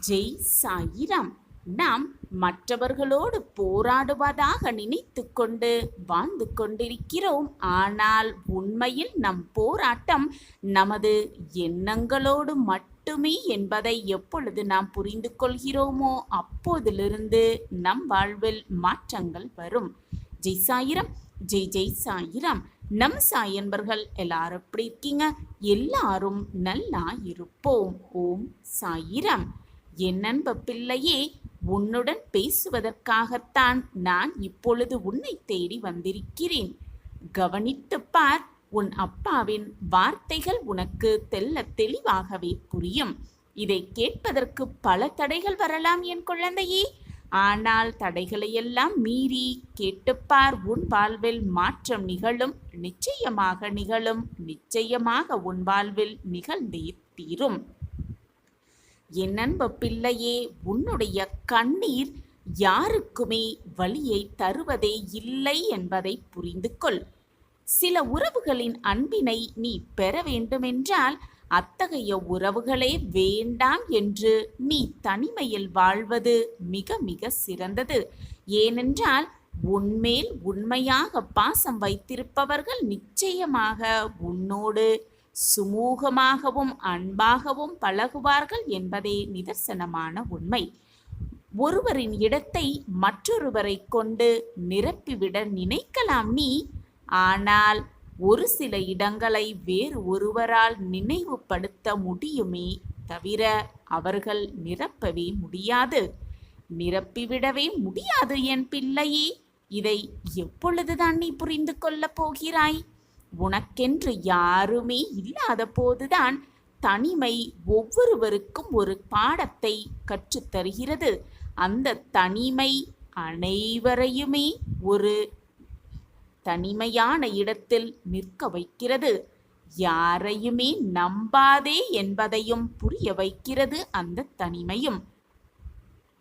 ஜெய் சாயிராம். நாம் மற்றவர்களோடு போராடுவதாக நினைத்து கொண்டு வாழ்ந்து கொண்டிருக்கிறோம். ஆனால் உண்மையில் நம் போராட்டம் நமது எண்ணங்களோடு மட்டுமே என்பதை எப்பொழுது நாம் புரிந்து கொள்கிறோமோ அப்போதிலிருந்து நம் வாழ்வில் மாற்றங்கள் வரும். ஜெய் சாயிராம். ஜெய் ஜெய் சாயிராம். நம் சாயன்பர்கள் எல்லாரும் எப்படி இருக்கீங்க? எல்லாரும் நல்லா இருப்போம். ஓம் சாயிராம். என் அன்பு பிள்ளையே, உன்னுடன் பேசுவதற்காகத்தான் நான் இப்பொழுது உன்னை தேடி வந்திருக்கிறேன். கவனித்துப் பார். உன் அப்பாவின் வார்த்தைகள் உனக்கு தெள்ளத் தெளிவாகவே புரியும். இதை கேட்பதற்கு பல தடைகள் வரலாம் என் குழந்தையே. ஆனால் தடைகளையெல்லாம் மீறி கேட்டுப்பார். உன் வாழ்வில் மாற்றம் நிகழும். நிச்சயமாக நிகழும். நிச்சயமாக உன் வாழ்வில் நிகழ்ந்தே தீரும். என் அன்பு பிள்ளையே, உன்னுடைய கண்ணீர் யாருக்குமே வலியை தருவதே இல்லை என்பதை புரிந்து கொள். சில உறவுகளின் அன்பினை நீ பெற வேண்டுமென்றால் அத்தகைய உறவுகளே வேண்டாம் என்று நீ தனிமையில் வாழ்வது மிக மிக சிறந்தது. ஏனென்றால் உன்மேல் உண்மையாக பாசம் வைத்திருப்பவர்கள் நிச்சயமாக உன்னோடு சுமூகமாகவும் அன்பாகவும் பழகுவார்கள் என்பதே நிதர்சனமான உண்மை. ஒருவரின் இடத்தை மற்றொருவரை கொண்டு நிரப்பிவிட நினைக்கலாம் நீ. ஆனால் ஒரு சில இடங்களை வேறு ஒருவரால் நினைவுபடுத்த முடியுமே தவிர அவர்கள் நிரப்பவே முடியாது. நிரப்பிவிடவே முடியாது என் பிள்ளையே. இதை எப்பொழுதுதான் நீ புரிந்து கொள்ளப் போகிறாய்? உனக்கென்று யாருமே இல்லாத போதுதான் தனிமை ஒவ்வொருவருக்கும் ஒரு பாடத்தை கற்றுத்தருகிறது. அந்த தனிமை அனைவரையுமே ஒரு தனிமையான இடத்தில் நிற்க வைக்கிறது. யாரையுமே நம்பாதே என்பதையும் புரிய வைக்கிறது அந்த தனிமையும்.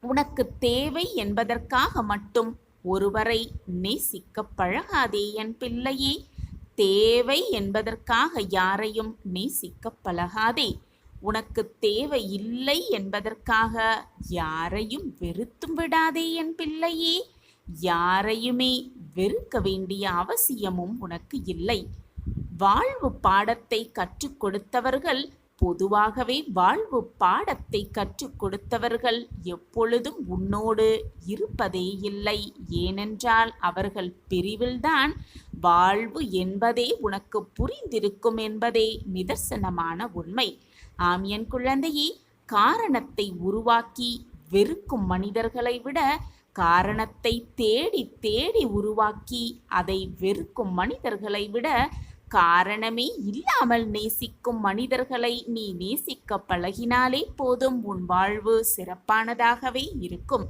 உனக்கு தேவை என்பதற்காக மட்டும் ஒருவரை நேசிக்க பழகாதே என் பிள்ளையே. தேவை என்பதற்காக யாரையும் நேசிக்க பழகாதே. உனக்கு தேவை இல்லை என்பதற்காக யாரையும் வெறுத்தும் விடாதே என் பிள்ளையே. யாரையுமே வெறுக்க வேண்டிய அவசியமும் உனக்கு இல்லை. வாழ்வு பாடத்தை கற்றுக் கொடுத்தவர்கள், பொதுவாகவே வாழ்வு பாடத்தை கற்றுக் கொடுத்தவர்கள் எப்பொழுதும் உன்னோடு இருப்பதே இல்லை. ஏனென்றால் அவர்கள் பிரிவில்தான் வாழ்வு என்பதே உனக்கு புரிந்திருக்கும் என்பதே நிதர்சனமான உண்மை. ஆம் என் குழந்தையே, காரணத்தை உருவாக்கி வெறுக்கும் மனிதர்களை விட காரணத்தை தேடி தேடி உருவாக்கி அதை வெறுக்கும் மனிதர்களை விட காரணமே இல்லாமல் நேசிக்கும் மனிதர்களை நீ நேசிக்க பழகினாலே போதும். உன் வாழ்வு சிறப்பானதாகவே இருக்கும்.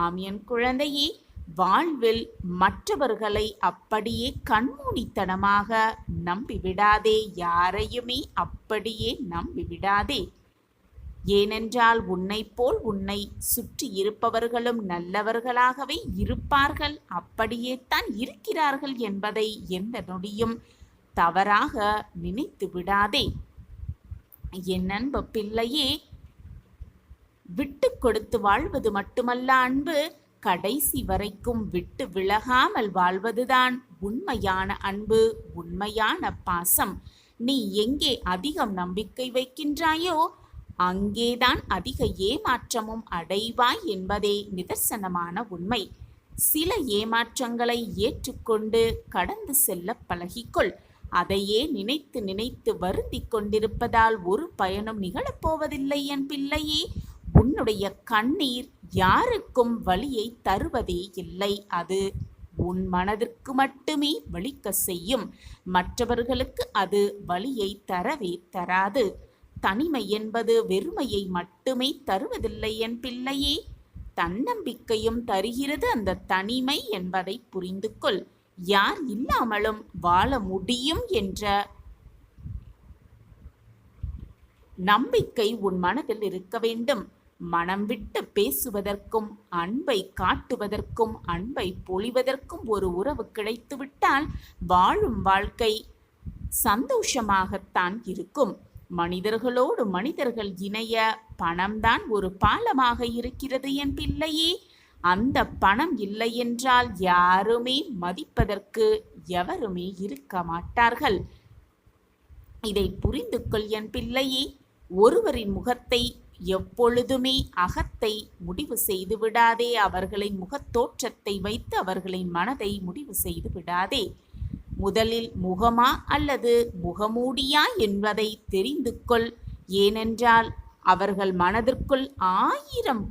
ஆம் என் குழந்தையே, வாழ்வில் மற்றவர்களை அப்படியே கண்மூடித்தனமாக நம்பிவிடாதே. யாரையுமே அப்படியே நம்பிவிடாதே. ஏனென்றால் உன்னை போல் உன்னை சுற்றி இருப்பவர்களும் நல்லவர்களாகவே இருப்பார்கள். அப்படியே தான் இருக்கிறார்கள் என்பதை எந்த நொடியும் தவறாக நினைத்து விடாதே. என் அன்பு பிள்ளையே, விட்டு கொடுத்து வாழ்வது மட்டுமல்ல அன்பு, கடைசி வரைக்கும் விட்டு விலகாமல் வாழ்வதுதான் உண்மையான அன்பு, உண்மையான பாசம். நீ எங்கே அதிகம் நம்பிக்கை வைக்கின்றாயோ அங்கேதான் அதிக ஏமாற்றமும் அடைவாய் என்பதே நிதர்சனமான உண்மை. சில ஏமாற்றங்களை ஏற்றுக்கொண்டு கடந்து செல்ல பழகிக்கொள். அதையே நினைத்து நினைத்து வருந்தி கொண்டிருப்பதால் ஒரு பயனும் நிகழப்போவதில்லை என் பிள்ளையே. உன்னுடைய கண்ணீர் யாருக்கும் வலியை தருவதே இல்லை. அது உன் மனதிற்கு மட்டுமே வலிக்க செய்யும். மற்றவர்களுக்கு அது வலியை தரவே தராது. தனிமை என்பது வெறுமையை மட்டுமே தருவதில்லை என் பிள்ளையே. தன்னம்பிக்கையும் தருகிறது அந்த தனிமை என்பதை புரிந்து கொள். யார் இல்லாமலும் வாழ முடியும் என்ற நம்பிக்கை உன் மனதில் இருக்க வேண்டும். மனம் விட்டு பேசுவதற்கும் அன்பை காட்டுவதற்கும் அன்பை பொழிவதற்கும் ஒரு உறவு கிடைத்துவிட்டால் வாழும் வாழ்க்கை சந்தோஷமாகத்தான் இருக்கும். மனிதர்களோடு மனிதர்கள் இணைய பணம்தான் ஒரு பாலமாக இருக்கிறது என் பிள்ளையே. அந்த பணம் இல்லையென்றால் யாருமே மதிப்பதற்கு எவருமே இருக்க மாட்டார்கள். இதை புரிந்து கொள் என் பிள்ளையே. ஒருவரின் முகத்தை எப்பொழுதுமே அகத்தை முடிவு செய்து விடாதே. அவர்களின் முகத்தோற்றத்தை வைத்து அவர்களின் மனதை முடிவு செய்து விடாதே. முதலில் முகமா அல்லது முகமூடியா என்பதை தெரிந்து கொள். ஏனென்றால் அவர்கள் மனதிற்குள் 1000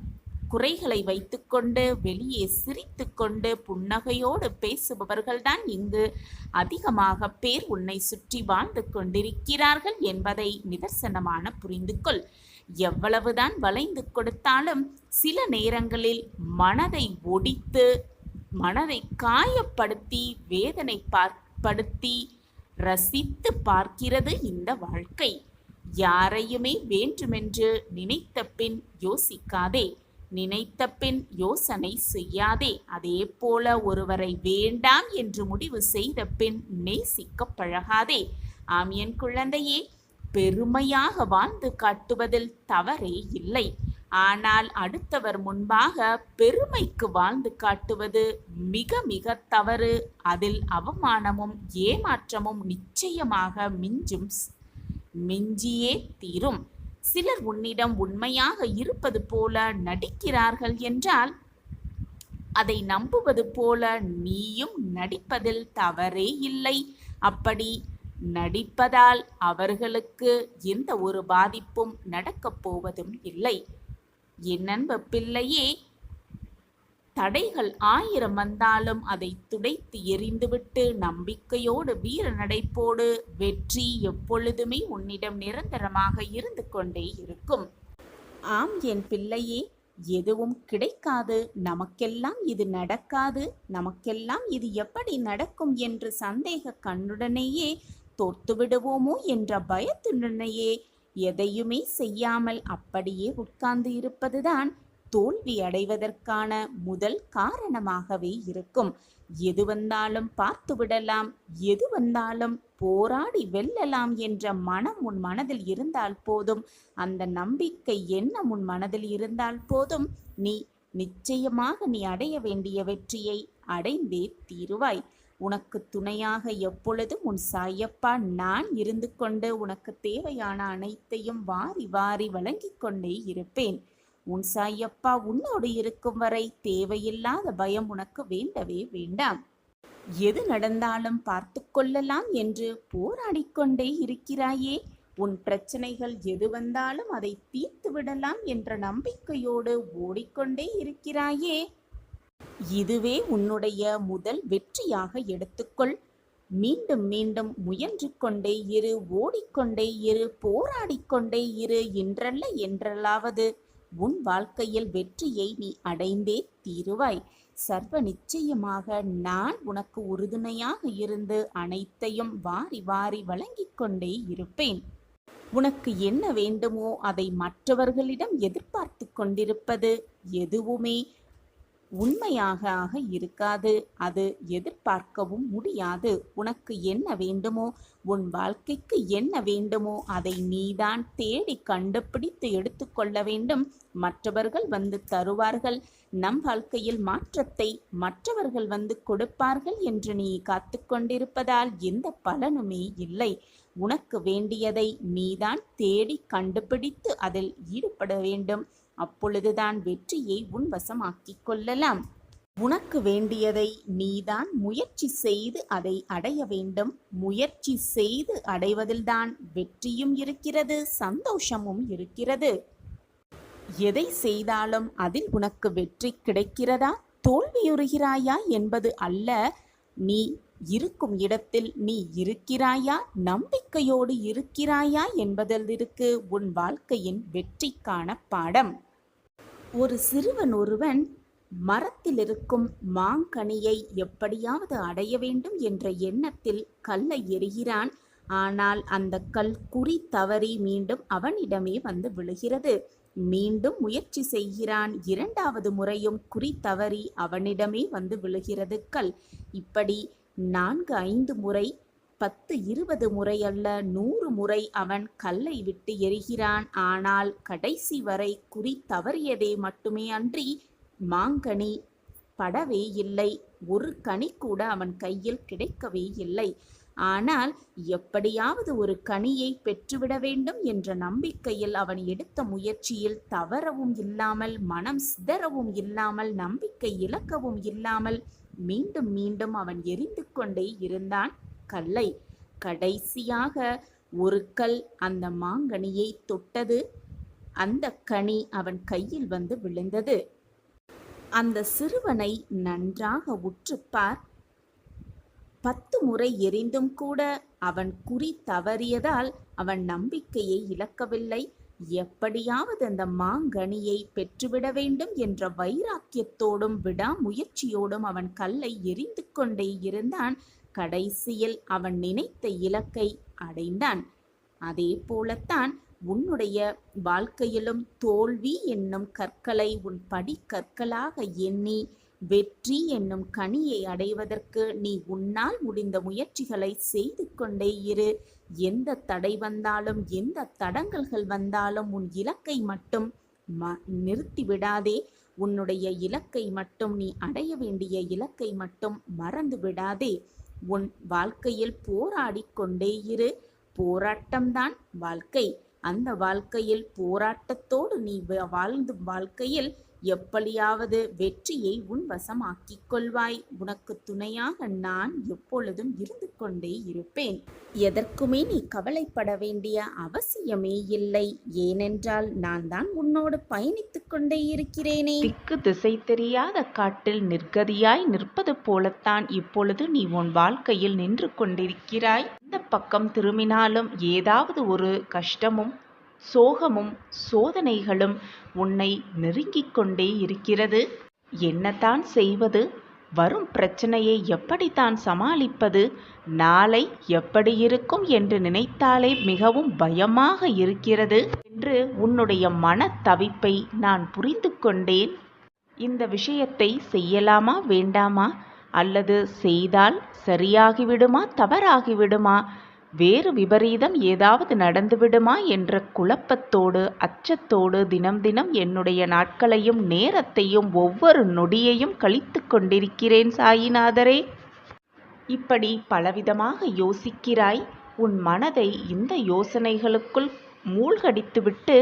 குறைகளை வைத்துக்கொண்டு வெளியே சிரித்து கொண்டு புன்னகையோடு பேசுபவர்கள்தான் இங்கு அதிகமாக பேர் உன்னை சுற்றி வாழ்ந்து கொண்டிருக்கிறார்கள் என்பதை நிதர்சனமான புரிந்து கொள். எவ்வளவுதான் வளைந்து கொடுத்தாலும் சில நேரங்களில் மனதை ஒடித்து மனதை காயப்படுத்தி வேதனைப்படுத்தி ரசித்து பார்க்கிறது இந்த வாழ்க்கை. யாரையுமே வேண்டுமென்று நினைத்த பின் யோசிக்காதே. நினைத்த பின் யோசனை செய்யாதே. அதே போல ஒருவரை வேண்டாம் என்று முடிவு செய்த பின் நேசிக்க பழகாதே. ஆம் என் குழந்தையே, பெருமையாக வாழ்ந்து காட்டுவதில் தவறே இல்லை. ஆனால் அடுத்தவர் முன்பாக பெருமைக்கு வாழ்ந்து காட்டுவது மிக மிக தவறு. அதில் அவமானமும் ஏமாற்றமும் நிச்சயமாக மிஞ்சியே தீரும். சிலர் உன்னிடம் உண்மையாக இருப்பது போல நடிக்கிறார்கள் என்றால் அதை நம்புவது போல நீயும் நடிப்பதில் தவறே இல்லை. அப்படி நடிப்பதால் அவர்களுக்கு எந்த ஒரு பாதிப்பும் நடக்கப் போவதும் இல்லை. என் அன்பு பிள்ளையே, தடைகள் 1000 வந்தாலும் அதை துடைத்து எறிந்துவிட்டு நம்பிக்கையோடு வீர நடைப்போடு வெற்றி எப்பொழுதுமே உன்னிடம் நிரந்தரமாக இருந்து கொண்டே இருக்கும். ஆம் என் பிள்ளையே, எதுவும் கிடைக்காது, நமக்கெல்லாம் இது நடக்காது, நமக்கெல்லாம் இது எப்படி நடக்கும் என்று சந்தேக கண்ணுடனேயே தோற்று விடுவோமோ என்ற பயத்துடனேயே எதையுமே செய்யாமல் அப்படியே உட்கார்ந்து இருப்பதுதான் தோல்வி அடைவதற்கான முதல் காரணமாகவே இருக்கும். எது வந்தாலும் பார்த்து விடலாம், எது வந்தாலும் போராடி வெல்லலாம் என்ற மனம் உன் மனதில் இருந்தால் போதும். அந்த நம்பிக்கை எண்ணம் உன் மனதில் இருந்தால் போதும். நீ நிச்சயமாக நீ அடைய வேண்டிய வெற்றியை அடைந்தே தீருவாய். உனக்கு துணையாக எப்பொழுதும் உன் சாயப்பா நான் இருந்து கொண்டு உனக்கு தேவையான அனைத்தையும் வாரி வாரி வழங்கிக் கொண்டே இருப்பேன். உன் சாயப்பா உன்னோடு இருக்கும் வரை தேவையில்லாத பயம் உனக்கு வேண்டவே வேண்டாம். எது நடந்தாலும் பார்த்து கொள்ளலாம் என்று போராடிக்கொண்டே இருக்கிறாயே. உன் பிரச்சனைகள் எது வந்தாலும் அதை தீர்த்து விடலாம் என்ற நம்பிக்கையோடு ஓடிக்கொண்டே இருக்கிறாயே. இதுவே உன்னுடைய முதல் வெற்றியாக எடுத்துக்கொள். மீண்டும் மீண்டும் முயன்று கொண்டே இரு, ஓடிக்கொண்டே இரு, போராடிக்கொண்டே இரு. என்றல்ல என்றலாவது உன் வாழ்க்கையில் வெற்றியை நீ அடைந்தே தீருவாய். சர்வ நிச்சயமாக நான் உனக்கு உறுதுணையாக இருந்து அனைத்தையும் வாரி வாரி வழங்கிக் கொண்டே இருப்பேன். உனக்கு என்ன வேண்டுமோ அதை மற்றவர்களிடம் எதிர்பார்த்து கொண்டிருப்பது எதுவுமே உண்மையாக இருக்காது. அது எதிர்பார்க்கவும் முடியாது. உனக்கு என்ன வேண்டுமோ, உன் வாழ்க்கைக்கு என்ன வேண்டுமோ அதை நீதான் தேடி கண்டுபிடித்து எடுத்துக்கொள்ள வேண்டும். மற்றவர்கள் வந்து தருவார்கள். நம் வாழ்க்கையில் மாற்றத்தை மற்றவர்கள் வந்து கொடுப்பார்கள் என்று நீ காத்து கொண்டிருப்பதால் எந்த பலனுமே இல்லை. உனக்கு வேண்டியதை நீதான் தேடி கண்டுபிடித்து அதில் ஈடுபட வேண்டும். அப்பொழுதுதான் வெற்றியை உன் வசமாக்கிக் கொள்ளலாம். உனக்கு வேண்டியதை நீதான் முயற்சி செய்து அதை அடைய வேண்டும். முயற்சி செய்து அடைவதில்தான் வெற்றியும் இருக்கிறது, சந்தோஷமும் இருக்கிறது. எதை செய்தாலும் அதில் உனக்கு வெற்றி கிடைக்கிறதா, தோல்வியுறுகிறாயா என்பது அல்ல. நீ இருக்கும் இடத்தில் நீ இருக்கிறாயா, நம்பிக்கையோடு இருக்கிறாயா என்பதில் இருக்கு உன் வாழ்க்கையின் வெற்றிக்கான பாடம். ஒரு சிறுவன் ஒருவன் மரத்தில் இருக்கும் மாங்கனியை எப்படியாவது அடைய வேண்டும் என்ற எண்ணத்தில் கல்லை எறிகிறான். ஆனால் அந்த கல் குறி தவறி மீண்டும் அவனிடமே வந்து விழுகிறது. மீண்டும் முயற்சி செய்கிறான். 2வது முறையும் குறி தவறி அவனிடமே வந்து விழுகிறது கல். இப்படி 4-5 முறை 10 20 முறை அல்ல 100 முறை அவன் கல்லை விட்டு எறிகிறான். ஆனால் கடைசி வரை குறி தவறியதே மட்டுமே அன்றி மாங்கனி படவே இல்லை. ஒரு கனி கூட அவன் கையில் கிடைக்கவே இல்லை. ஆனால் எப்படியாவது ஒரு கனியை பெற்றுவிட வேண்டும் என்ற நம்பிக்கையில் அவன் எடுத்த முயற்சியில் தவறவும் இல்லாமல், மனம் சிதறவும் இல்லாமல், நம்பிக்கை இழக்கவும் இல்லாமல் மீண்டும் மீண்டும் அவன் எரிந்து கொண்டே இருந்தான் கல்லை. கடைசியாக ஒரு கல் அந்த மாங்கனியை தொட்டது. அந்த கனி அவன் கையில் வந்து விழுந்தது. அந்த சிறுவனை நன்றாக உற்றுப்பார். 10 முறை எரிந்தும் கூட அவன் குறி தவறியதால் அவன் நம்பிக்கையை இழக்கவில்லை. எப்படியாவது அந்த மாங்கனியை பெற்றுவிட வேண்டும் என்ற வைராக்கியத்தோடும் விடாமுயற்சியோடும் அவன் கல்லை எரிந்து கொண்டே இருந்தான். கடைசியில் அவன் நினைத்த இலக்கை அடைந்தான். அதே போலத்தான் உன்னுடைய வாழ்க்கையிலும் தோல்வி என்னும் கற்களை உன் படிக்கற்களாக எண்ணி வெற்றி என்னும் கனியை அடைவதற்கு நீ உன்னால் முடிந்த முயற்சிகளை செய்து கொண்டே இரு. எந்த தடை வந்தாலும், எந்த தடங்கல்கள் வந்தாலும் உன் இலக்கை மட்டும் நிறுத்திவிடாதே. உன்னுடைய இலக்கை மட்டும், நீ அடைய வேண்டிய இலக்கை மட்டும் மறந்து விடாதே. உன் வாழ்க்கையில் போராடி கொண்டே இரு. போராட்டம்தான் வாழ்க்கை. அந்த வாழ்க்கையில் போராட்டத்தோடு நீ வாழ்ந்து வாழ்க்கையில் எப்படியாவது வெற்றியை உன் வசமாக்கிக் கொள்வாய். உனக்கு துணையாக நான் எப்பொழுதும் இருந்து கொண்டே இருப்பேன். எதற்குமே நீ கவலைப்பட வேண்டிய அவசியமே இல்லை. ஏனென்றால் நான் தான் உன்னோடு பயணித்துக் கொண்டே இருக்கிறேனே. திக்கு திசை தெரியாத காட்டில் நிர்கதியாய் நிற்பது போலத்தான் இப்பொழுது நீ உன் வாழ்க்கையில் நின்று கொண்டிருக்கிறாய். இந்த பக்கம் திரும்பினாலும் ஏதாவது ஒரு கஷ்டமும் சோகமும் சோதனைகளும் உன்னை நெருங்கிக் கொண்டே இருக்கிறது. என்னதான் செய்வது? வரும் பிரச்சனையை எப்படித்தான் சமாளிப்பது? நாளை எப்படி இருக்கும் என்று நினைத்தாலே மிகவும் பயமாக இருக்கிறது என்று உன்னுடைய மன தவிப்பை நான் புரிந்து கொண்டேன். இந்த விஷயத்தை செய்யலாமா வேண்டாமா? அல்லது செய்தால் சரியாகிவிடுமா தவறாகிவிடுமா? வேறு விபரீதம் ஏதாவது நடந்துவிடுமா என்ற குழப்பத்தோடு அச்சத்தோடு தினம் தினம் என்னுடைய நாட்களையும் நேரத்தையும் ஒவ்வொரு நொடியையும் கழித்து கொண்டிருக்கிறேன் சாயிநாதரே. இப்படி பலவிதமாக யோசிக்கிறாய். உன் மனதை இந்த யோசனைகளுக்குள் மூழ்கடித்துவிட்டு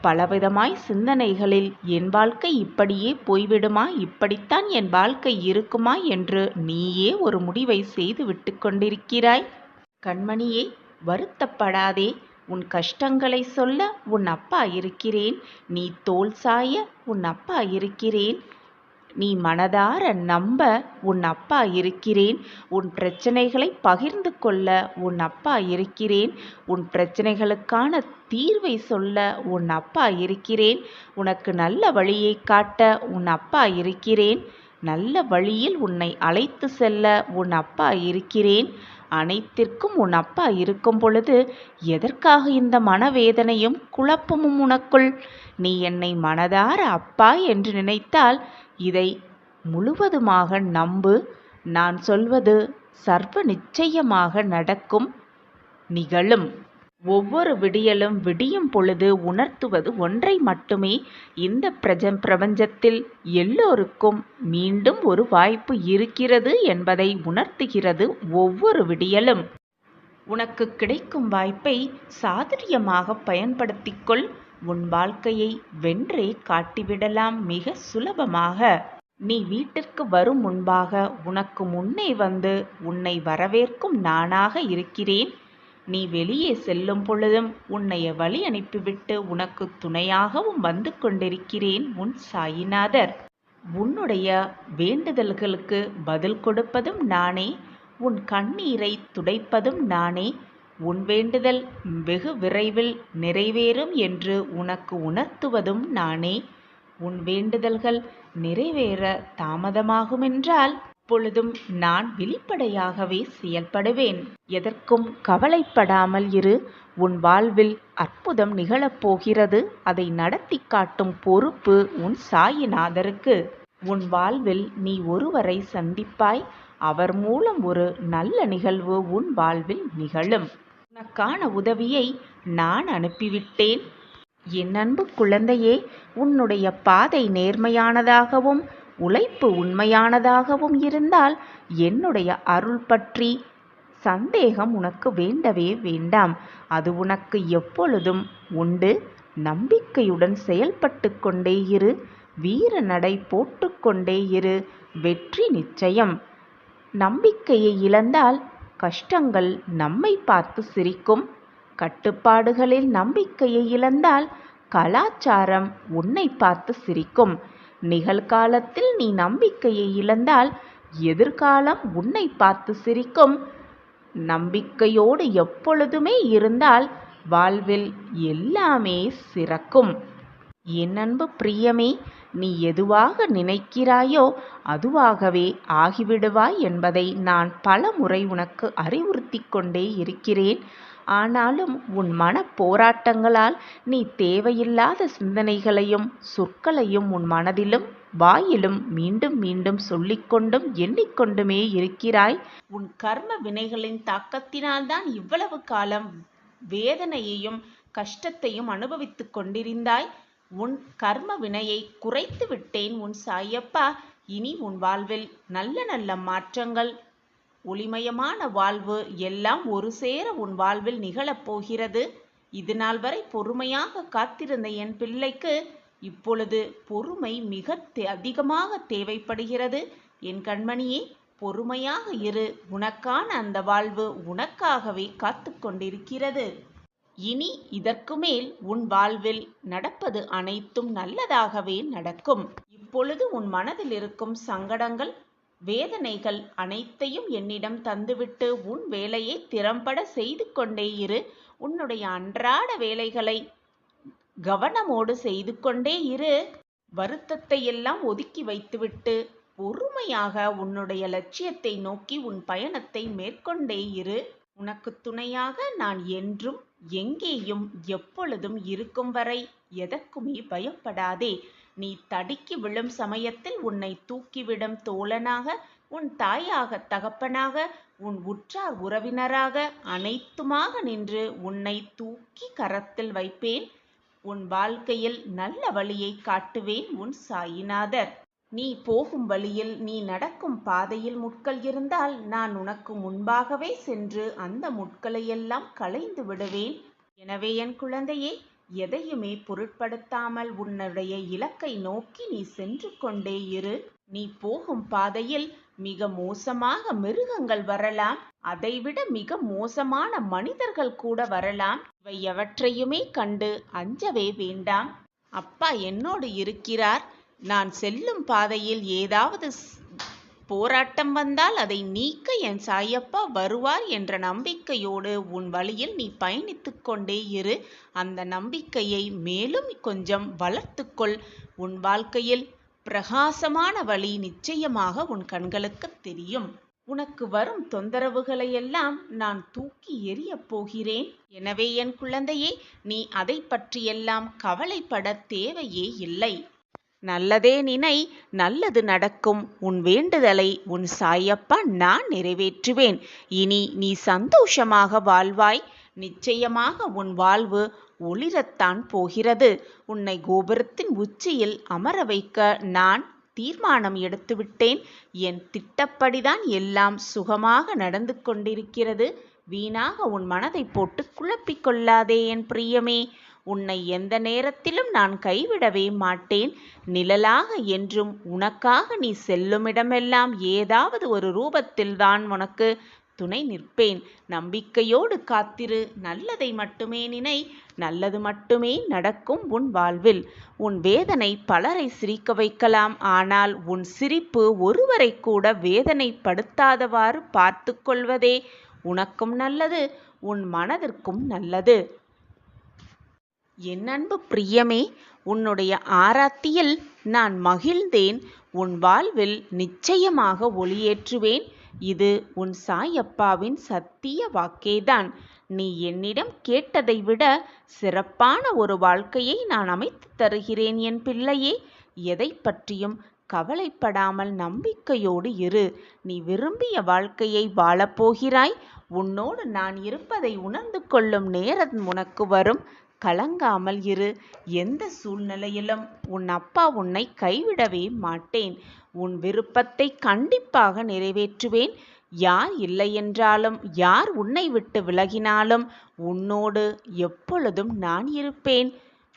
பலவிதமாய் சிந்தனைகளில் என் வாழ்க்கை இப்படியே போய்விடுமா, இப்படித்தான் என் வாழ்க்கை இருக்குமா என்று நீயே ஒரு முடிவை செய்து விட்டு கொண்டிருக்கிறாய். கண்மணியே, வருத்தப்படாதே. உன் கஷ்டங்களை சொல்ல உன் அப்பா இருக்கிறேன். நீ தோள் சாய உன் அப்பா இருக்கிறேன். நீ மனதார நம்ப உன் அப்பா இருக்கிறேன். உன் பிரச்சனைகளை பகிர்ந்து கொள்ள உன் அப்பா இருக்கிறேன். உன் பிரச்சனைகளுக்கான தீர்வை சொல்ல உன் அப்பா இருக்கிறேன். உனக்கு நல்ல வழியை காட்ட உன் அப்பா இருக்கிறேன். நல்ல வழியில் உன்னை அழைத்து செல்ல உன் அப்பா இருக்கிறேன். அனைத்திற்கும் உன் அப்பா இருக்கும் பொழுது எதற்காக இந்த மனவேதனையும் குழப்பமும் உனக்குள்? நீ என்னை மனதார அப்பா என்று நினைத்தால் இதை முழுவதுமாக நம்பு. நான் சொல்வது சர்வ நிச்சயமாக நடக்கும், நிகழும். ஒவ்வொரு விடியலும் விடியும் பொழுது உணர்த்துவது ஒன்றை மட்டுமே. இந்த பிரபஞ்சத்தில் எல்லோருக்கும் மீண்டும் ஒரு வாய்ப்பு இருக்கிறது என்பதை உணர்த்துகிறது ஒவ்வொரு விடியலும். உனக்கு கிடைக்கும் வாய்ப்பை சாதுரியமாக பயன்படுத்திக்கொள். உன் வாழ்க்கையை வென்றே காட்டிவிடலாம் மிக சுலபமாக. நீ வீட்டிற்கு வரும் முன்பாக உனக்கு முன்னே வந்து உன்னை வரவேற்கும் நானாக இருக்கிறேன். நீ வெளியே செல்லும் பொழுதும் உன்னை வழி அனுப்பிவிட்டு உனக்கு துணையாகவும் வந்து கொண்டிருக்கிறேன் உன் சாயிநாதர். உன்னுடைய வேண்டுதல்களுக்கு பதில் கொடுப்பதும் நானே. உன் கண்ணீரை துடைப்பதும் நானே. உன் வேண்டுதல் வெகு விரைவில் நிறைவேறும் என்று உனக்கு உணர்த்துவதும் நானே. உன் வேண்டுதல்கள் நிறைவேற தாமதமாகுமென்றால் அப்பொழுதும் நான் வெளிப்படையாகவே செயல்படுவேன். எதற்கும் கவலைப்படாமல் இரு. உன் வாழ்வில் அற்புதம் நிகழப்போகிறது. அதை நடத்தி காட்டும் பொறுப்பு உன் சாயிநாதருக்கு. உன் வாழ்வில் நீ ஒருவரை சந்திப்பாய். அவர் மூலம் ஒரு நல்ல நிகழ்வு உன் வாழ்வில் நிகழும். உனக்கான உதவியை நான் அனுப்பிவிட்டேன். என் அன்பு குழந்தையே, உன்னுடைய பாதை நேர்மையானதாகவும் உழைப்பு உண்மையானதாகவும் இருந்தால் என்னுடைய அருள் பற்றி சந்தேகம் உனக்கு வேண்டவே வேண்டாம். அது உனக்கு எப்பொழுதும் உண்டு. நம்பிக்கையுடன் செயல்பட்டு கொண்டே இரு. வீர நடை போட்டு கொண்டே இரு. வெற்றி நிச்சயம். நம்பிக்கையை இழந்தால் கஷ்டங்கள் நம்மை பார்த்து சிரிக்கும். கட்டுப்பாடுகளில் நம்பிக்கையை இழந்தால் கலாச்சாரம் உன்னை பார்த்து சிரிக்கும். நிகழ்காலத்தில் நீ நம்பிக்கையை இழந்தால் எதிர்காலம் உன்னை பார்த்து சிரிக்கும். நம்பிக்கையோடு எப்பொழுதுமே இருந்தால் வாழ்வில் எல்லாமே சிறக்கும். என் அன்பு பிரியமே, நீ எதுவாக நினைக்கிறாயோ அதுவாகவே ஆகிவிடுவாய் என்பதை நான் பல முறை உனக்கு அறிவுறுத்தி கொண்டே இருக்கிறேன். ஆனாலும் உன் மன போராட்டங்களால் நீ தேவையில்லாத சிந்தனைகளையும் சொற்களையும் உன் மனதிலும் வாயிலும் மீண்டும் மீண்டும் சொல்லிக்கொண்டும் எண்ணிக்கொண்டுமே இருக்கிறாய். உன் கர்ம வினைகளின் தாக்கத்தினால்தான் இவ்வளவு காலம் வேதனையையும் கஷ்டத்தையும் அனுபவித்துக் கொண்டிருந்தாய். உன் கர்ம வினையை குறைத்து விட்டேன் உன் சாயப்பா. இனி உன் வாழ்வில் நல்ல நல்ல மாற்றங்கள், ஒளிமயமான வாழ்வு எல்லாம் ஒரு சேர உன் வாழ்வில் நிகழப்போகிறது. இது நாள் வரை பொறுமையாக காத்திருந்த என் பிள்ளைக்கு இப்பொழுது பொறுமை மிக அதிகமாக தேவைப்படுகிறது. என் கண்மணியே, பொறுமையாக இரு. உனக்கான அந்த வாழ்வு உனக்காகவே காத்து கொண்டிருக்கிறது. இனி இதற்கு மேல் உன் வாழ்வில் நடப்பது அனைத்தும் நல்லதாகவே நடக்கும். இப்பொழுது உன் மனதில் இருக்கும் சங்கடங்கள், வேதனைகள் அனைத்தையும் என்னிடம் தந்துவிட்டு உன் வேலையை திறம்பட செய்து கொண்டே இரு. உன்னுடைய அன்றாட வேலைகளை கவனமோடு செய்து கொண்டே இரு. வருத்தத்தை எல்லாம் ஒதுக்கி வைத்துவிட்டு பொறுமையாக உன்னுடைய லட்சியத்தை நோக்கி உன் பயணத்தை மேற்கொண்டே இரு. உனக்கு துணையாக நான் என்றும் எங்கேயும் எப்பொழுதும் இருக்கும் வரை எதற்குமே பயப்படாதே. நீ தடுக்கி விழும் சமயத்தில் உன்னை தூக்கிவிடும் தோழனாக, உன் தாயாக, தகப்பனாக, உன் உற்றார் உறவினராக அனைத்துமாக நின்று உன்னை தூக்கி கரத்தில் வைப்பேன். உன் வாழ்க்கையில் நல்ல வழியை காட்டுவேன் உன் சாயிநாதர். நீ போகும் வழியில், நீ நடக்கும் பாதையில் முட்கள் இருந்தால் நான் உனக்கு முன்பாகவே சென்று அந்த முட்களையெல்லாம் களைந்து விடுவேன். எனவே என் குழந்தையே, எதையுமே பொருட்படுத்தாமல் உன்னுடைய இலக்கை நோக்கி நீ சென்று கொண்டே இரு. நீ போகும் பாதையில் மிக மோசமாக மிருகங்கள் வரலாம், அதைவிட மிக மோசமான மனிதர்கள் கூட வரலாம். இவை எவற்றையுமே கண்டு அஞ்சவே வேண்டாம். அப்பா என்னோடு இருக்கிறார். நான் செல்லும் பாதையில் ஏதாவது போராட்டம் வந்தால் அதை நீக்க என் சாயப்பா வருவார் என்ற நம்பிக்கையோடு உன் வழியில் நீ பயணித்து கொண்டே இரு. அந்த நம்பிக்கையை மேலும் கொஞ்சம் வளர்த்துக்கொள். உன் வாழ்க்கையில் பிரகாசமான வழி நிச்சயமாக உன் கண்களுக்கு தெரியும். உனக்கு வரும் தொந்தரவுகளையெல்லாம் நான் தூக்கி எறியப் போகிறேன். எனவே என் குழந்தையே, நீ அதை பற்றியெல்லாம் கவலைப்பட தேவையே இல்லை. நல்லதே நினை, நல்லது நடக்கும். உன் வேண்டுதலை உன் சாயப்பா நான் நிறைவேற்றுவேன். இனி நீ சந்தோஷமாக வாழ்வாய். நிச்சயமாக உன் வாழ்வு ஒளிரத்தான் போகிறது. உன்னை கோபுரத்தின் உச்சியில் அமர வைக்க நான் தீர்மானம் எடுத்துவிட்டேன். என் திட்டப்படிதான் எல்லாம் சுகமாக நடந்து கொண்டிருக்கிறது. வீணாக உன் மனதை போட்டு குழப்பிக் கொள்ளாதே என் பிரியமே. உன்னை எந்த நேரத்திலும் நான் கைவிடவே மாட்டேன். நிழலாக என்றும் உனக்காக நீ செல்லுமிடமெல்லாம் ஏதாவது ஒரு ரூபத்தில்தான் உனக்கு துணை நிற்பேன். நம்பிக்கையோடு காத்திரு. நல்லதை மட்டுமே நினை. நல்லது மட்டுமே நடக்கும் உன் வாழ்வில். உன் வேதனை பலரை சிரிக்க வைக்கலாம். ஆனால் உன் சிரிப்பு ஒருவரை கூட வேதனைப்படுத்தாதவாறு பார்த்து கொள்வதே உனக்கும் நல்லது, உன் மனதிற்கும் நல்லது. என் அன்பு பிரியமே, உன்னுடைய ஆராத்தியில் நான் மகிழ்ந்தேன். உன் வாழ்வில் நிச்சயமாக ஒளியேற்றுவேன். இது உன் சாயப்பாவின் சத்திய வாக்கேதான். நீ என்னிடம் கேட்டதை விட சிறப்பான ஒரு வாழ்க்கையை நான் அமைத்து தருகிறேன் என் பிள்ளையே. எதை பற்றியும் கவலைப்படாமல் நம்பிக்கையோடு இரு. நீ விரும்பிய வாழ்க்கையை வாழப்போகிறாய். உன்னோடு நான் இருப்பதை உணர்ந்து கொள்ளும் நேரம் உனக்கு வரும். கலங்காமல் இரு. எந்த சூழ்நிலையிலும் உன் அப்பா உன்னை கைவிடவே மாட்டேன். உன் விருப்பத்தை கண்டிப்பாக நிறைவேற்றுவேன். யார் இல்லை என்றாலும், யார் உன்னை விட்டு விலகினாலும் உன்னோடு எப்பொழுதும் நான் இருப்பேன்.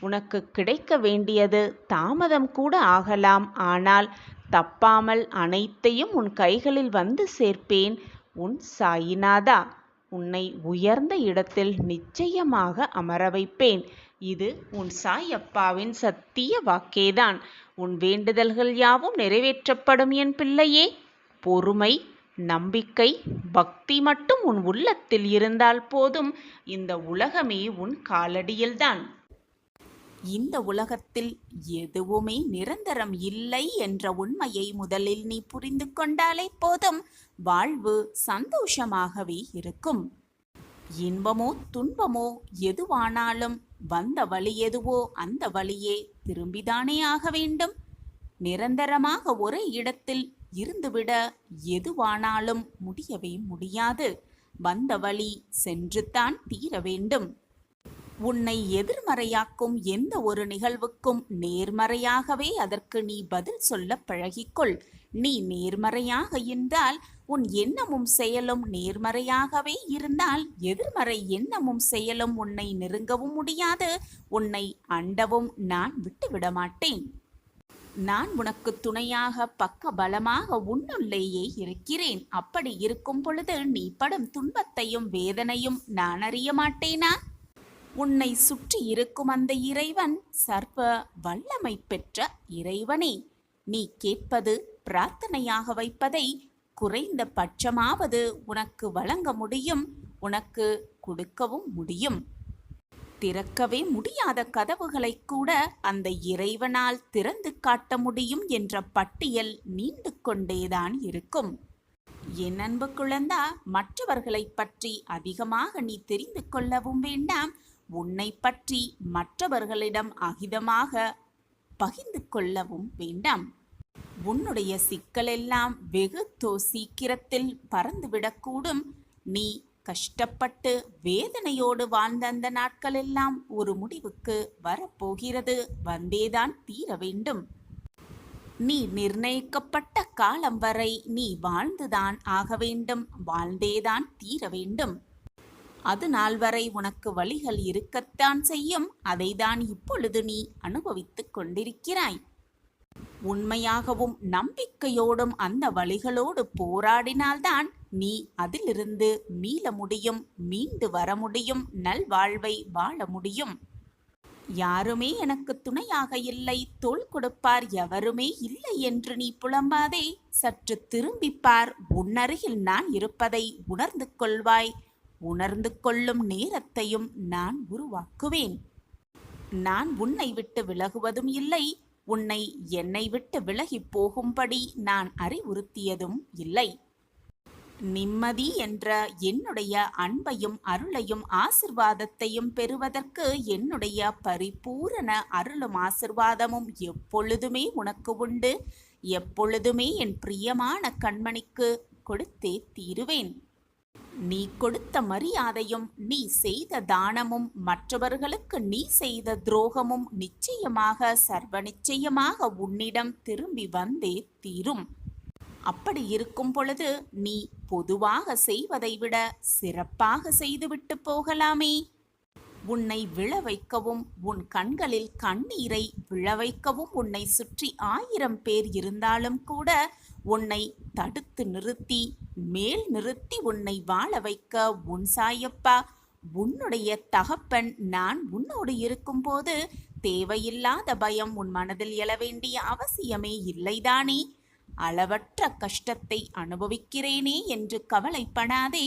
உனக்கு கிடைக்க வேண்டியது தாமதம் கூட ஆகலாம். ஆனால் தப்பாமல் அனைத்தையும் உன் கைகளில் வந்து சேர்ப்பேன். உன் சாயிநாதா. உன்னை உயர்ந்த இடத்தில் நிச்சயமாக அமர வைப்பேன். இது உன் சாயப்பாவின் சத்திய வாக்கேதான். உன் வேண்டுதல்கள் யாவும் நிறைவேற்றப்படும் என் பிள்ளையே. பொறுமை, நம்பிக்கை, பக்தி மட்டும் உன் உள்ளத்தில் இருந்தால் போதும். இந்த உலகமே உன் காலடியில்தான். இந்த உலகத்தில் எதுவுமே நிரந்தரம் இல்லை என்ற உண்மையை முதலில் நீ புரிந்து கொண்டாலே போதும். வாழ்வு சந்தோஷமாகவே இருக்கும். இன்பமோ துன்பமோ எதுவானாலும் வந்த வழி எதுவோ அந்த வழியே திரும்பிதானே ஆக வேண்டும். நிரந்தரமாக ஒரே இடத்தில் இருந்துவிட எதுவானாலும் முடியவே முடியாது. வந்த வழி சென்றுத்தான் தீர வேண்டும். உன்னை எதிர்மறையாக்கும் எந்த ஒரு நிகழ்வுக்கும் நேர்மறையாகவே அதற்கு நீ பதில் சொல்ல பழகிக்கொள். நீ நேர்மறையாக இருந்தால், உன் எண்ணமும் செயலும் நேர்மறையாகவே இருந்தால், எதிர்மறை எண்ணமும் செயலும் உன்னை நெருங்கவும் முடியாது. உன்னை அண்டவும் நான் விட்டுவிட மாட்டேன். நான் உனக்கு துணையாக பக்க பலமாக உன்னுள்ளேயே இருக்கிறேன். அப்படி இருக்கும் பொழுது நீ படும் துன்பத்தையும் வேதனையும் நான் அறிய மாட்டேனா? உன்னை சுற்றி இருக்கும் அந்த இறைவன் சர்வ வல்லமை பெற்ற இறைவனே. நீ கேட்பது பிரார்த்தனையாக வைப்பதை குறைந்த பட்சமாவது உனக்கு வழங்க முடியும், உனக்கு கொடுக்கவும் முடியும். திறக்கவே முடியாத கதவுகளை கூட அந்த இறைவனால் திறந்து காட்ட முடியும் என்ற பட்டியல் நீண்டு கொண்டேதான் இருக்கும். என் அன்பு குழந்தா, மற்றவர்களை பற்றி அதிகமாக நீ தெரிந்து கொள்ளவும் வேண்டாம். உன்னை பற்றி மற்றவர்களிடம் அகிதமாக பகிர்ந்து கொள்ளவும் வேண்டாம். உன்னுடைய சிக்கலெல்லாம் வெகு சீக்கிரத்தில் பறந்துவிடக்கூடும். நீ கஷ்டப்பட்டு வேதனையோடு வாழ்ந்த அந்த நாட்களெல்லாம் ஒரு முடிவுக்கு வரப்போகிறது. வந்தேதான் தீர வேண்டும். நீ நிர்ணயிக்கப்பட்ட காலம் வரை நீ வாழ்ந்துதான் ஆக வேண்டும். வாழ்ந்தேதான் தீர வேண்டும். அது நாள் வரை உனக்கு வழிகள் இருக்கத்தான் செய்யும். அதைதான் இப்பொழுது நீ அனுபவித்துக் கொண்டிருக்கிறாய். உண்மையாகவும் நம்பிக்கையோடும் அந்த வழிகளோடு போராடினால்தான் நீ அதிலிருந்து மீள முடியும், மீண்டு வர முடியும், நல்வாழ்வை வாழ முடியும். யாருமே எனக்கு துணையாக இல்லை, தோள் கொடுப்பார் எவருமே இல்லை என்று நீ புலம்பாதே. சற்று திரும்பிப்பார். உன்னருகில் நான் இருப்பதை உணர்ந்து கொள்வாய். உணர்ந்து கொள்ளும் நேரத்தையும் நான் உருவாக்குவேன். நான் உன்னை விட்டு விலகுவதும் இல்லை. உன்னை என்னை விட்டு விலகி போகும்படி நான் அறிவுறுத்தியதும் இல்லை. நிம்மதி என்ற என்னுடைய அன்பையும் அருளையும் ஆசிர்வாதத்தையும் பெறுவதற்கு என்னுடைய பரிபூரண அருளும் ஆசிர்வாதமும் எப்பொழுதுமே உனக்கு உண்டு. எப்பொழுதுமே என் பிரியமான கண்மணிக்கு கொடுத்தே தீருவேன். நீ கொடுத்த மரியாதையும் நீ செய்த தானமும் மற்றவர்களுக்கு நீ செய்த துரோகமும் நிச்சயமாக சர்வ நிச்சயமாக உன்னிடம் திரும்பி வந்தே தீரும். அப்படி இருக்கும் பொழுது நீ பொதுவாக செய்வதை விட சிறப்பாக செய்துவிட்டு போகலாமே. உன்னை விழ வைக்கவும் உன் கண்களில் கண்ணீரை விழ வைக்கவும் உன்னை சுற்றி 1000 பேர் இருந்தாலும் கூட உன்னை தடுத்து நிறுத்தி மேல் நிறுத்தி உன்னை வாழ வைக்க உன் சாயப்பா, உன்னுடைய தகப்பன் நான் உன்னோடு இருக்கும்போது தேவையில்லாத பயம் உன் மனதில் எழ வேண்டிய அவசியமே இல்லைதானே? அளவற்ற கஷ்டத்தை அனுபவிக்கிறேனே என்று கவலைப்படாதே.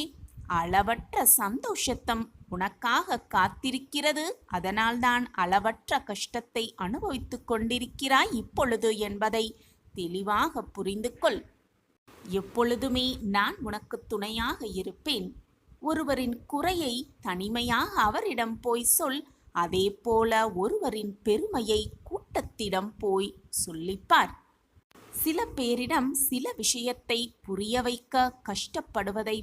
அளவற்ற சந்தோஷத்தம் உனக்காக காத்திருக்கிறது. அதனால்தான் அளவற்ற கஷ்டத்தை அனுபவித்துக் கொண்டிருக்கிறாய் இப்பொழுது என்பதை தெளிவாக புரிந்து கொள். எப்பொழுதுமே நான் உனக்கு துணையாக இருப்பேன். ஒருவரின் குறையை தனிமையாக அவரிடம் போய் சொல். அதே போல ஒருவரின் பெருமையை கூட்டத்திடம் போய் சொல்லிப்பார். சில பேரிடம் சில விஷயத்தை புரிய வைக்க கஷ்டப்படுவதை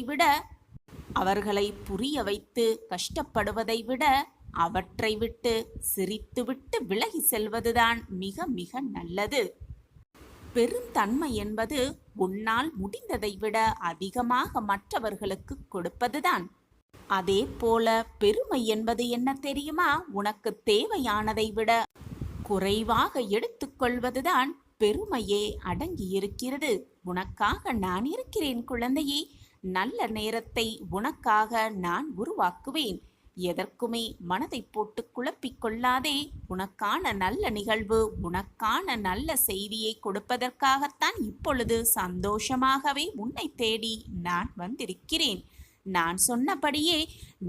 விட அவர்களை புரிய வைத்து கஷ்டப்படுவதை விட அவற்றை விட்டு சிரித்துவிட்டு விலகி செல்வதுதான் மிக மிக நல்லது. பெருந்தன்மை என்பது உன்னால் முடிந்ததை விட அதிகமாக மற்றவர்களுக்கு கொடுப்பதுதான். அதே போல பெருமை என்பது என்ன தெரியுமா? உனக்கு தேவையானதை விட குறைவாக எடுத்துக்கொள்வதுதான் பெருமையே அடங்கியிருக்கிறது. உனக்காக நான் இருக்கிறேன் குழந்தையே. நல்ல நேரத்தை உனக்காக நான் உருவாக்குவேன். எதற்குமே மனதை போட்டு குழப்பிக் கொள்ளாதே. உனக்கான நல்ல நிகழ்வு, உனக்கான நல்ல செய்தியை கொடுப்பதற்காகத்தான் இப்பொழுது சந்தோஷமாகவே உன்னை தேடி நான் வந்திருக்கிறேன். நான் சொன்னபடியே,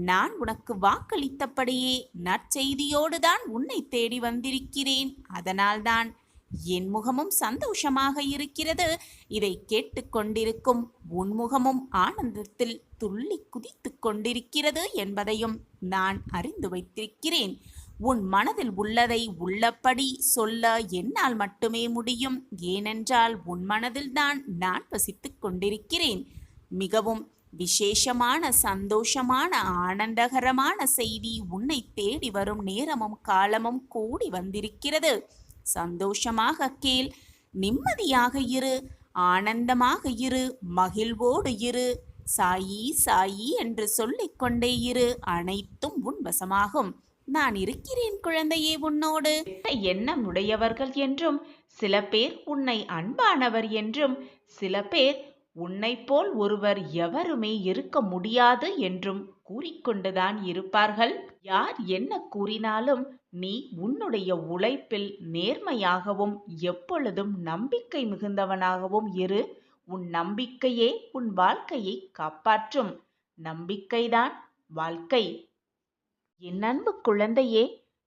நான் உனக்கு வாக்களித்தபடியே நற்செய்தியோடு தான் உன்னை தேடி வந்திருக்கிறேன். அதனால்தான் என் முகமும் சந்தோஷமாக இருக்கிறது. இதை கேட்டுக்கொண்டிருக்கும் உன் முகமும் ஆனந்தத்தில் துள்ளி குதித்து கொண்டிருக்கிறது என்பதையும் நான் அறிந்து வைத்திருக்கிறேன். உன் மனதில் உள்ளதை உள்ளபடி சொல்ல என்னால் மட்டுமே முடியும். ஏனென்றால் உன் மனதில்தான் நான் வசித்துக் கொண்டிருக்கிறேன். மிகவும் விசேஷமான, சந்தோஷமான, ஆனந்தகரமான செய்தி உன்னை தேடி வரும் நேரமும் காலமும் கூடி வந்திருக்கிறது. சந்தோஷமாக கேள், நிம்மதியாக இரு, ஆனந்தமாக இரு, மகிழ்வோடு இரு. சாயி சாயி என்று சொல்லிக்கொண்டே இரு. அனைத்தும் உன் வசமாகும். நான் இருக்கிறேன் குழந்தையே உன்னோடு. எண்ணம் உடையவர்கள் என்றும், சில பேர் உன்னை அன்பானவர் என்றும், சில பேர் உன்னை போல் ஒருவர் எவருமே இருக்க முடியாது என்றும் கூறிக்கொண்டுதான் இருப்பார்கள். யார் என்ன கூறினாலும் நீ உன்னுடைய உழைப்பில் நேர்மையாகவும் எப்பொழுதும் நம்பிக்கை மிகுந்தவனாகவும் இரு. உன் நம்பிக்கையே உன் வாழ்க்கையை காப்பாற்றும். நம்பிக்கைதான் வாழ்க்கை. என் அன்பு குழந்தையே,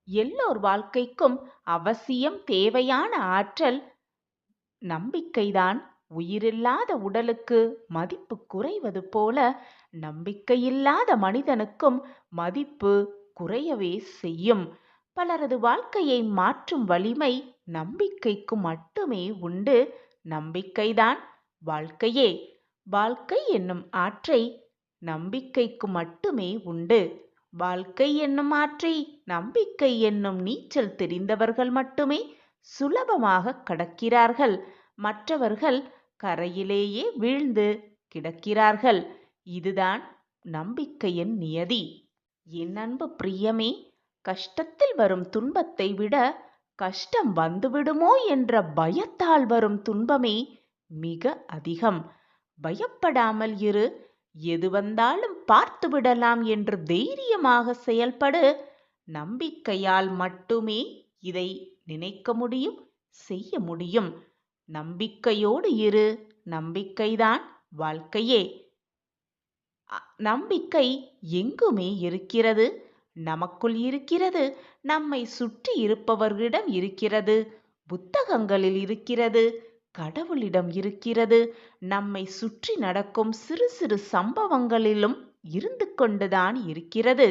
எல்லோர் வாழ்க்கைக்கும் அவசியம் தேவையான ஆற்றல் நம்பிக்கைதான். உயிரில்லாத உடலுக்கு மதிப்பு குறைவது போல நம்பிக்கையில்லாத மனிதனுக்கும் மதிப்பு குறையவே செய்யும். பலரது வாழ்க்கையை மாற்றும் வலிமை நம்பிக்கைக்கு மட்டுமே உண்டு. நம்பிக்கைதான் வாழ்க்கையே. வாழ்க்கை என்னும் ஆற்றை நம்பிக்கைக்கு மட்டுமே உண்டு. வாழ்க்கை என்னும் ஆற்றை நம்பிக்கை என்னும் நீச்சல் தெரிந்தவர்கள் மட்டுமே சுலபமாக கடக்கிறார்கள். மற்றவர்கள் கரையிலேயே வீழ்ந்து கிடக்கிறார்கள். இதுதான் நம்பிக்கையின் நியதி. என் அன்பு பிரியமே, கஷ்டத்தில் வரும் துன்பத்தை விட கஷ்டம் வந்துவிடுமோ என்ற பயத்தால் வரும் துன்பமே மிக அதிகம். பயப்படாமல் இரு. எது வந்தாலும் பார்த்து விடலாம் என்று தைரியமாக செயல்படு. நம்பிக்கையால் மட்டுமே இதை நினைக்க முடியும், செய்ய முடியும். நம்பிக்கையோடு இரு. நம்பிக்கைதான் வாழ்க்கையே. நம்பிக்கை எங்குமே இருக்கிறது. நமக்குள் இருக்கிறது, நம்மை சுற்றி இருப்பவர்களிடம் இருக்கிறது, புத்தகங்களில் இருக்கிறது, கடவுளிடம் இருக்கிறது, நம்மை சுற்றி நடக்கும் சிறு சிறு சம்பவங்களிலும் இருந்து கொண்டுதான் இருக்கிறது.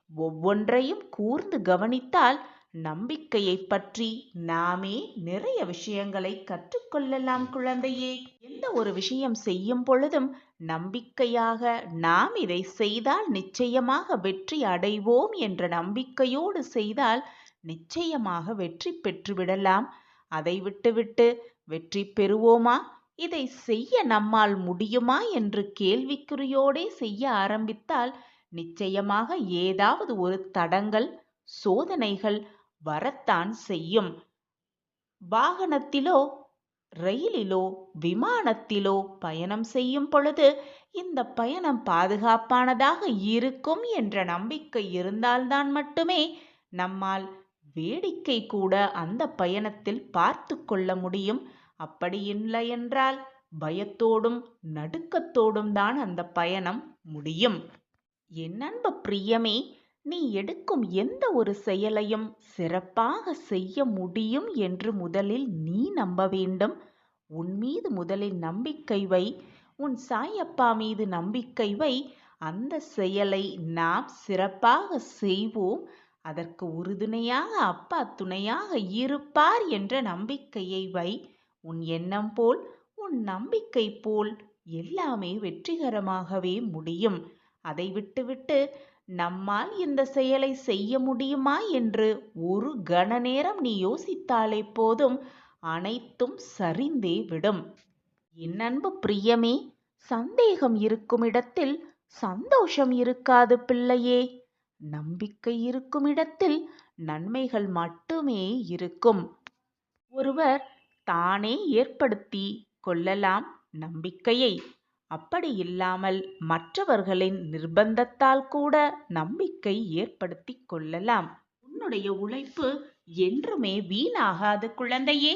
ஒவ்வொன்றையும் கூர்ந்து கவனித்தால் நம்பிக்கையை பற்றி நாமே நிறைய விஷயங்களை கற்றுக்கொள்ளலாம் குழந்தையே. எந்த ஒரு விஷயம் செய்யும் பொழுதும் நம்பிக்கையாக நாம் இதை செய்தால் நிச்சயமாக வெற்றி அடைவோம் என்ற நம்பிக்கையோடு செய்தால் நிச்சயமாக வெற்றி பெற்றுவிடலாம். அதை விட்டுவிட்டு வெற்றி பெறுவோமா, இதை செய்ய நம்மால் முடியுமா என்று கேள்விக்குறியோடே செய்ய ஆரம்பித்தால் நிச்சயமாக ஏதாவது ஒரு தடங்கல், சோதனைகள் வரத்தான் செய்யும். வாகனத்திலோ, ரயிலிலோ, விமானத்திலோ பயணம் செய்யும் பொழுது இந்த பயணம் பாதுகாப்பானதாக இருக்கும் என்ற நம்பிக்கை இருந்தால்தான் மட்டுமே நம்மால் வேடிக்கை கூட அந்த பயணத்தில் பார்த்து கொள்ள முடியும். அப்படி இல்லை என்றால் பயத்தோடும் நடுக்கத்தோடும் தான் அந்த பயணம் முடியும். என் அன்பு பிரியமே, நீ எடுக்கும் எந்த ஒரு செயலையும் சிறப்பாக செய்ய முடியும் என்று முதலில் நீ நம்ப வேண்டும். உன் மீது முதலில் நம்பிக்கை வை. உன் சாயப்பா மீது நம்பிக்கை வை. அந்த செயலை நாம் சிறப்பாக செய்வோம். அதற்கு உறுதுணையாக அப்பா துணையாக இருப்பார் என்ற நம்பிக்கையை வை. உன் எண்ணம் போல் உன் நம்பிக்கை போல் எல்லாமே வெற்றிகரமாகவே முடியும். அதை விட்டுவிட்டு நம்மால் இந்த செயலை செய்ய முடியுமா என்று ஒரு கண நேரம் நீ யோசித்தாலே போதும், அனைத்தும் சரிந்தே விடும். என் அன்பு பிரியமே, சந்தேகம் இருக்கும் இடத்தில் சந்தோஷம் இருக்காது பிள்ளையே. நம்பிக்கை இருக்கும் இடத்தில் நன்மைகள் மட்டுமே இருக்கும். ஒருவர் தானே ஏற்படுத்தி கொள்ளலாம் நம்பிக்கையை. அப்படி இல்லாமல் மற்றவர்களின் நிர்பந்தத்தால் கூட நம்பிக்கை ஏற்படுத்தி கொள்ளலாம். உன்னுடைய உழைப்பு என்றுமே வீணாகாது குழந்தையே.